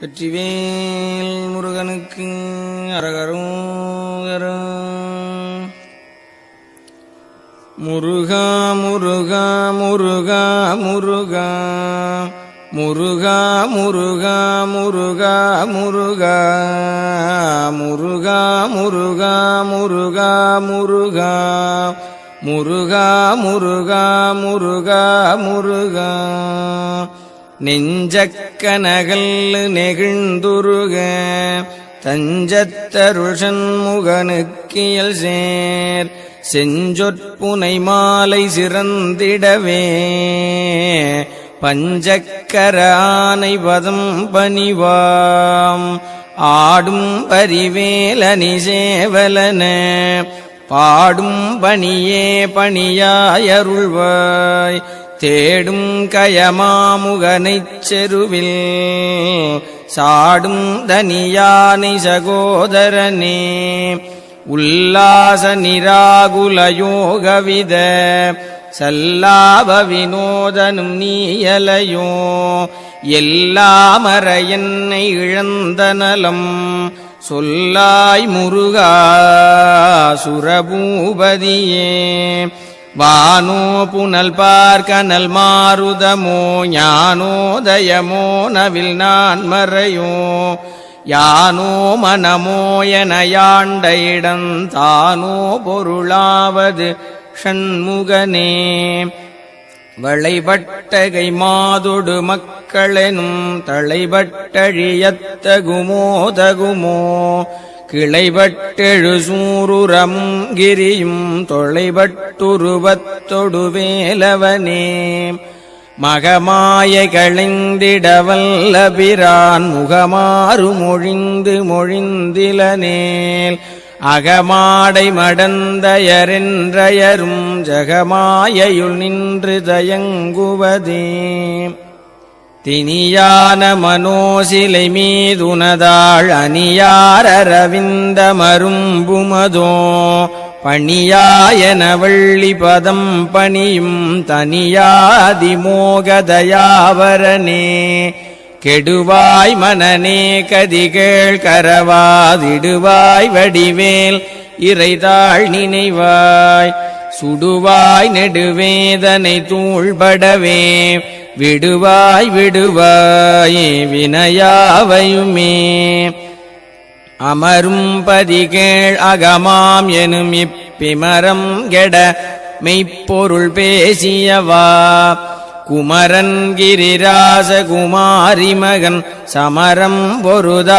வெற்றிவேல் முருகனுக்கு அரகரோகரா. முருகா முருகா முருகா முருகா முருகா முருகா முருகா முருகா முருகா முருகா முருகா முருகா முருகா முருகா முருகா முருகா. நெஞ்சக்கனகல் நெகிழ்ந்துருக தஞ்சத்தருள் சண்முகனுக்கியல் சேர் செஞ்சொற்புனை மாலை சிறந்திடவே பஞ்சக்கர ஆனை பதம் பணிவாம் ஆடும் பரிவேலனி சேவலன பாடும் பணியே பணியாயருள்வாய் தேடும் கயமாமுகனைச் செருவில் சாடும் தனியானை சகோதரனே உல்லாச நிராகுல யோகவித சல்லாப வினோதனும் நீயலையோ எல்லாமற என்னை இழந்த நலம் சொல்லாய் முருகா சுரபூபதியே. வானோ புனல் பார்க்கனல் மாருதமோ ஞானோதயமோ நவில் நான் மறையோ யானோ மனமோ என யாண்ட இடம் தானோ பொருளாவது ஷண்முகனே. வளைபட்டகை மாதொடு மக்களெனும் தளைபட்டழியத்தகுமோ தகுமோ கிளைபட்டெழு சூருரமும் கிரியும் தொலைபட்டுருவத்தொடு வேலவனே. மகமாய களைந்திடவல்லபிரான் முகமாறு மொழிந்து மொழிந்திலனேல் அகமாடை மடந்தயரென்றயரும் ஜகமாயையுள் நின்று தயங்குவதே. தினியான மனோசிலை மீதுனதாள் அணியாரரவிந்த மரும்புமதோ பணியாயன வள்ளி பதம் பணியும் தனியாதிமோகதயாவரனே. கெடுவாய் மனநே கதிகேள் கரவாதிடுவாய் வடிவேல் இறைதாள் நினைவாய் சுடுவாய் நெடுவேதனை தூள்படவே விடுவாய் விடுவாய் வினையாவையுமே. அமரும் பதிகேள் அகமாம் எனும் இப்பிமரம் கெட மெய்ப்பொருள் பேசியவா குமரன் கிரிராச குமாரி மகன் சமரம் பொருதானவனாசகனே.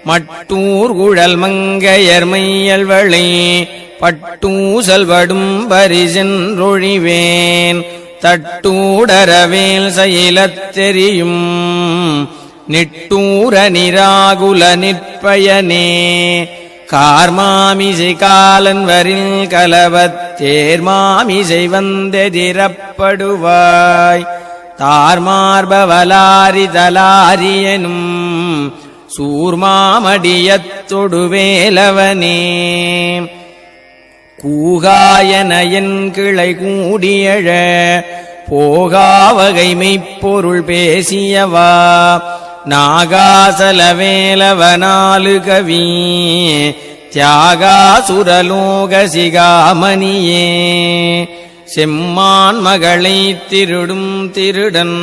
மட்டூர் குழல் மங்கையர் மையல்வளை பட்டூசல்வடும் பரிசென்றொழிவேன் தட்டூடரவேல் செயலத் தெரியும் நிட்டூர நிராகுல நிற்பயனே. கார்மாமிசை காலன் வரில் கலவத் தேர்மாமிசை வந்தெதிரப்படுவாய் தார்மார்பவலாரி தலாரியனும் சூர்மாமடியத்தொடு வேலவனே. கூகாயன என் கிளை கூடியழ போகாவகை மெய்ப்பொருள் பேசியவா நாகாசலவேலவனாலு கவி தியாகாசுரலோக சிகாமணியே. செம்மான் மகளை திருடும் திருடன்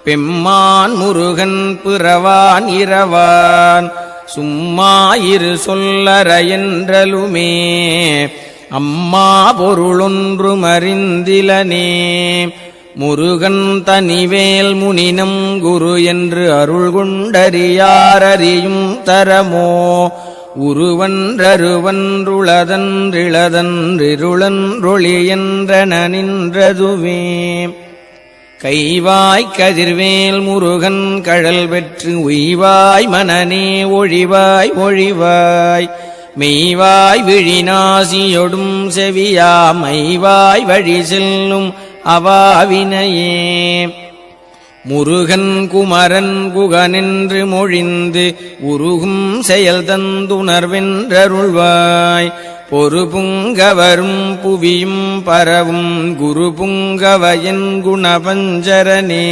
பெம்மான் முருகன் பிறவான் இரவான் சும்மாயிரு சொல்லற என்றலுமே அம்மா பொருளொன்று மறிந்திலனே. முருகன் தனிவேல் முனினம் குரு என்று அருள் கொண்டறியாரறியும் தரமோ உருவன்றருவன்றுளதன்றிளதன்றிருளன்றொளி என்றன நின்றதுவே. கைவாய் கதிர்வேல் முருகன் கழல் பெற்று உய்வாய் மனநே ஒழிவாய் ஒழிவாய் மெய்வாய் விழிநாசியொடும் செவியா மைவாய் வழி செல்லும் அவாவினையே. முருகன் குமரன் குகனென்று மொழிந்து உருகும் செயல் தந்துணர்வென்றருள்வாய் பொறுபுங்கவரும் புவியும் பரவும் குரு புங்கவயன் குணபஞ்சரனே.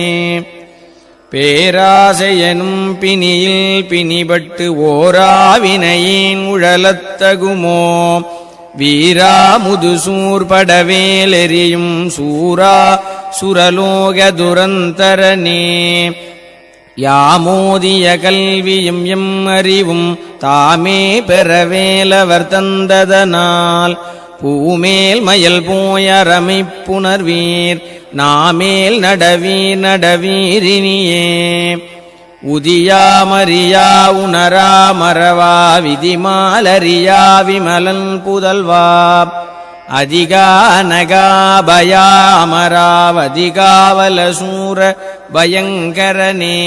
பேராசையனும் பிணியில் பிணிபட்டு ஓராவினையேன் உழலத்தகுமோ வீரா முதுசூர் படவேலெறியும் சூரா சுரலோக துரந்தரனே யாமோதிய கல்வியும் எம் அறிவும் தாமே பெறவேலவர் தந்ததனால் பூமேல் மயல் போயரமைப்புணர்வீர் நாமேல் நடவீர் நடவீரினியே உதியா மரியா உணரா மறவா விதிமாலரியா விமலன் புதல்வா அதிகா நகாபயா அமராவதிகாவல சூர பயங்கரனே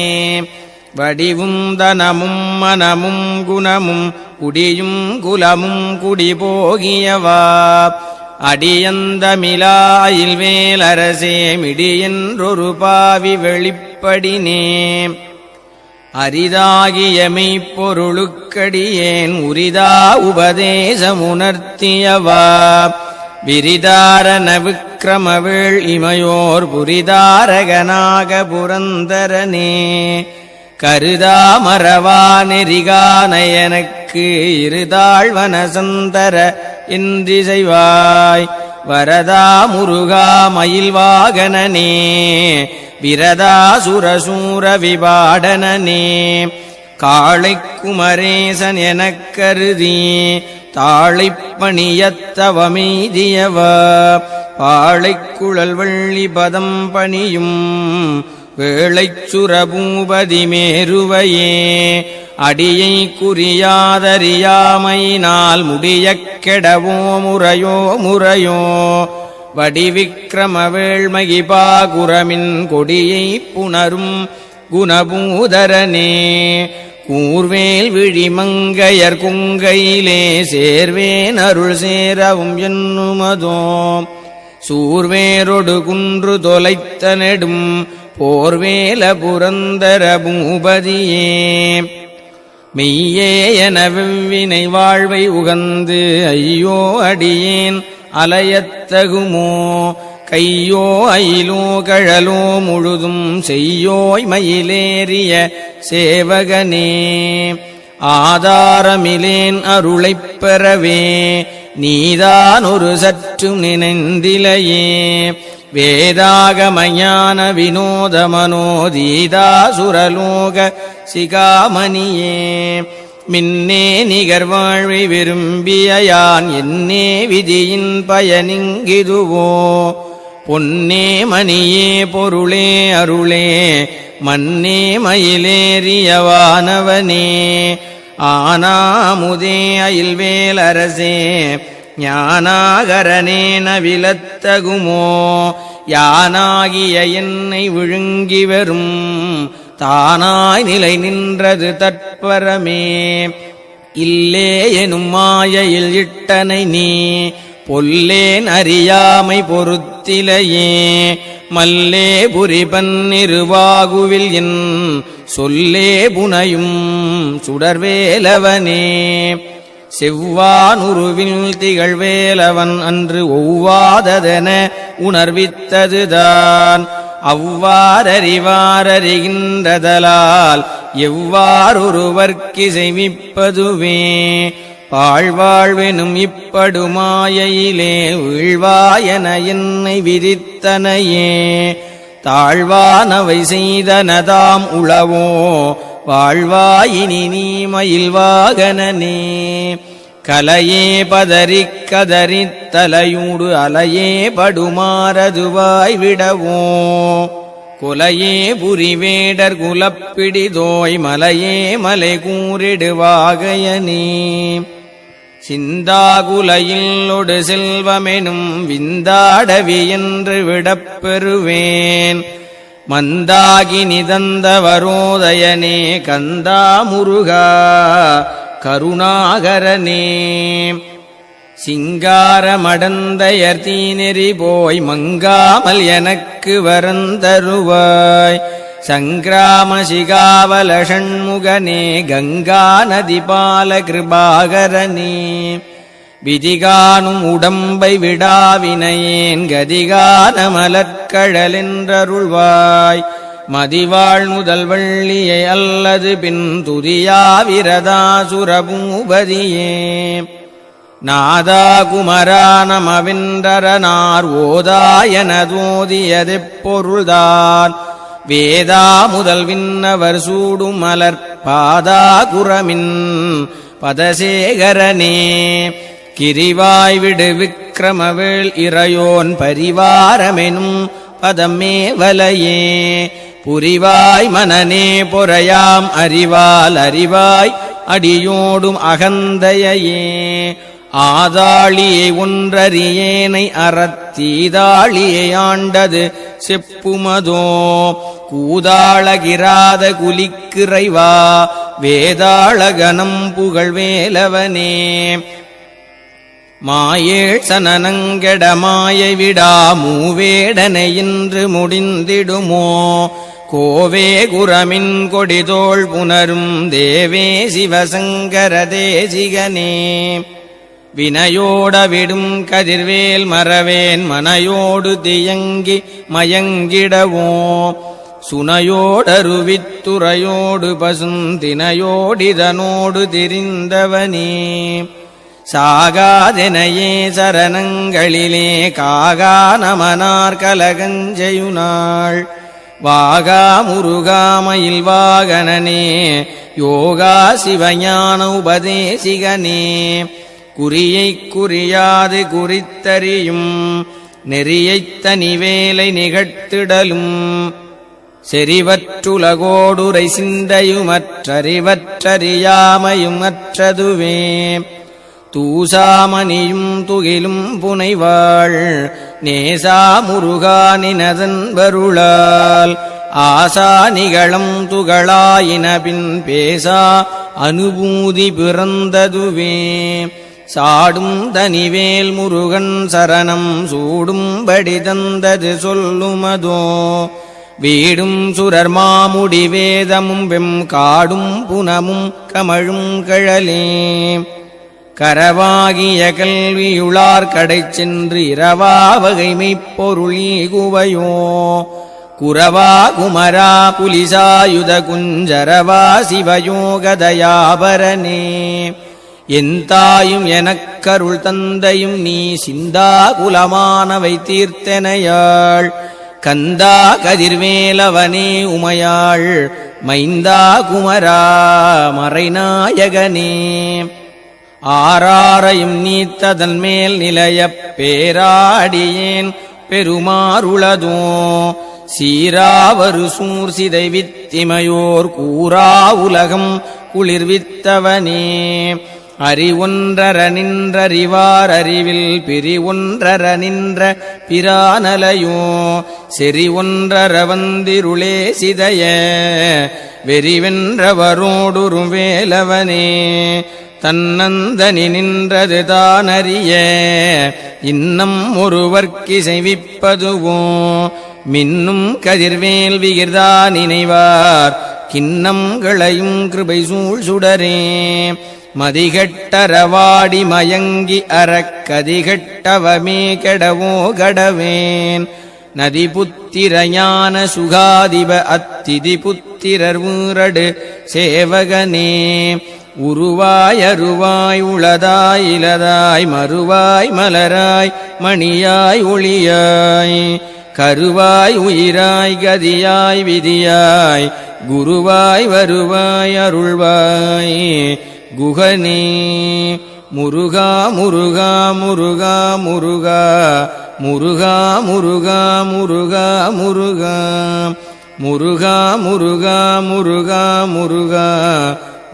வடிவும் தனமும் மனமும் குணமும் குடியும் குலமும் குடிபோகியவா அடியந்தமிலாயில் வேலரசே மிடியென்றொரு பாவி வெளிப்படினே அரிதாகிய மெய்ப்பொருளுக்கடியேன் உரிதா உபதேசமுணர்த்தியவா விரிதாரண விக்கிரமவேள் இமையோர் புரிதாரகனாக புரந்தரனே கருதா மறவா நெறிகா நயனக்கு இருதாழ்வனசந்தர இன்றிசைவாய் வரதா முருகா மயில்வாகனனே விரதா சுரசூர விபாடனனே காளைக் குமரேசன் எனக் கருதி தாளைப்பணியத்தவமெய்தியவ பாளைக் குழல் வள்ளி பதம் பணியும் வேளைச் சுரபூபதி மேருவையே அடியை குறியாதறியாமையினால் முடியக் கெடவோ முறையோ முறையோ வடிவிக்கிரம வேள்மகிபா குரமின் கொடியை புணரும் குணபூதரனே கூர்வேல் விழிமங்கையர் குங்கையிலே சேர்வேன் அருள் சேரவும் என்னுமதோ சூர்வேரொடு குன்று தொலைத்த நெடும் போர்வேல புரந்தர பூபதியே மெய்யே என வெவ்வினை வாழ்வை உகந்து ஐயோ அடியேன் அலையத்தகுமோ கையோ அயிலோ கழலோ முழுதும் செய்யோய் மயிலேறிய சேவகனே ஆதாரமிலேன் அருளைப் பெறவே நீதான் ஒரு சற்றும் நினைந்திலையே வேதாகமஞான வினோத மனோதீதா சுரலோக சிகாமணியே மின்னே நிகர்வாழ்வை விரும்பிய யான் என்னே விதியின் பயனிங்கிதுவோ பொன்னே மணியே பொருளே அருளே மன்னே மயிலேறியவானவனே ஆனாமுதே அயில்வேலரசே ஞானாகரனே நவிலத்தகுமோ யானாகிய என்னை விழுங்கி வரும் தானாய் நிலை நின்றது தற்பரமே இல்லே எனும் மாயையில் இட்டனை நீ பொல்லேன் அறியாமை பொறுத்திலையே மல்லே புரிபன்னிருவாகுவில் என் சொல்லே புனையும் சுடர்வேலவனே செவ்வானுருவில் திகழ்வேலவன் அன்று ஒவ்வாததென உணர்வித்ததுதான் அவ்வாறறிவாரறிகின்றதலால் எவ்வாறொருவர்க்கு செய்விப்பதுவே பாழ்வாழ்வெனும் இப்படுமாயையிலே வீழ்வாயன என்னை விதித்தனையே தாழ்வானவை செய்தனதாம் உளவோ வாழ்வாயினி நீ மயில்வாகனனே கலையே பதறிக் கதறித் தலையூடு அலையே படுமாறதுவாய் விடவோ குலையே புரிவேடர் குலப்பிடிதோய் மலையே மலை கூறிடுவாகையனே சிந்தாகுலையில்லொடு செல்வமெனும் விந்தாடவி என்று விடப்பெறுவேன் மந்தாகி நிதந்தவரோதயனே கந்தா முருகா கருணாகரனே சிங்காரமடந்தையர் தீநெறி போய் மங்காமல் எனக்கு வரந்தருவாய் சங்கிராம சிகாவல ஷண்முகனே கங்கா நதி பால கிருபாகரனே விதிகானும் உடம்பை விடாவினையேன் கதிகான மலர்கழலென்றருள்வாய் மதிவாழ் முதல் வள்ளியை அல்லது பின் துதியாவிரதாசுரபூபதியே நாதா குமரா நமவென்றரனார் ஓதாயனதோதியதெப்பொருள்தான் வேதா முதல் விண்ணவர் சூடும் மலர்பாதா குரமின் பதசேகரனே கிரிவாய் விடு விக்கிரமவேள் இறையோன் பரிவாரமெனும் பதமே வலையே புரிவாய் மனநே பொறையாம் அறிவால் அறிவாய் அடியோடும் அகந்தையே ஆதாளியை ஒன்றறியேனை அறத்தீதாளியை ஆண்டது செப்புமதோ கூதாளகிராத குலிக்கிறைவா வேதாளகனம் புகழ்வேலவனே மாயேழ் சனனங்கெட மாயை விடா மூவேடனை இன்று முடிந்திடுமோ கோவே குரமின் கொடிதோள் புனரும் தேவே சிவசங்கர தேசிகனே வினையோட விடும் கதிர்வேல் மறவேன் மனையோடு தியங்கி மயங்கிடவோ சுனையோடருவித்துறையோடு பசுந்தினையோடிதனோடு திரிந்தவனே சாகாதெனையே சரணங்களிலே காகா நமனார் கலகஞ்செயுனாள் வாகா முருகாமயில் வாகனனே யோகா சிவஞான உபதேசிகனே குறியைக் குறியாது குறித்தறியும் நெறியைத் தனிவேலை நிகழ்த்திடலும் செறிவற்றுலகோடுரை சிந்தையுமற்றறிவற்றறியாமையும் அற்றதுவே தூசாமணியும் துகிலும் புனைவாள் நேசா முருகானினதன் வருளால் ஆசா நிகழும் துகளாயின பின் பேசா அனுபூதி பிறந்ததுவே சாடும் தனிவேல் முருகன் சரணம் சூடும்படி தந்தது சொல்லுமதோ வீடும் சுரர் மாமுடி வேதமும் வெம் காடும் புனமும் கமழும் கழலே கரவாகிய கல்வியுளார் கடை சென்று இரவா வகைமைப் பொருளீகுவையோ குரவா குமரா புலிசாயுத குஞ்சரவா சிவயோகதயாபரனே என் தாயும் எனக்கருள் தந்தையும் நீ சிந்தா குலமானவை தீர்த்தனையாள் கந்தா கதிர்வேலவனே உமையாள் மைந்தா குமரா மறைநாயகனே ஆராரையும் நீத்ததன் மேல் நிலையப் பேராடியேன் பெருமாறுளதோ சீராவரு சூர்சிதை வித்திமையோர் கூறா உலகம் குளிர்வித்தவனே அறிவொன்றர நின்றறிவார் அறிவில் பிரிவொன்றர நின்ற பிரானலையோ செறி ஒன்றர வந்திருளே சிதைய வெறிவென்றவரோடுறும் வேலவனே தன்னந்தனி நின்றது தானறிய இன்னம் ஒருவர்க்கிசைவிப்பதுவோ மின்னும் கதிர்வேல் விகிர்தா நினைவார் கிண்ணம் களையும் கிருபை சூழ் சுடரே மதிகட்டரவாடி மயங்கி அறக்கதிகட்டவமே கெடவோ கடவேன் நதி புத்திர ஞான சுகாதிப அத்திதி புத்திரர் ஊரடு சேவகனே உருவாய் அருவாய் உளதாய் இலதாய் மறுவாய் மலராய் மணியாய் ஒளியாய் கருவாய் உயிராய் கதியாய் விதியாய் குருவாய் வருவாய் அருள்வாய் குகனே முருகா முருகா முருகா முருகா முருகா முருகா முருகா முருகா முருகா முருகா முருகா முருகா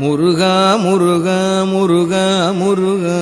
முருகா முருகா முருகா முருகா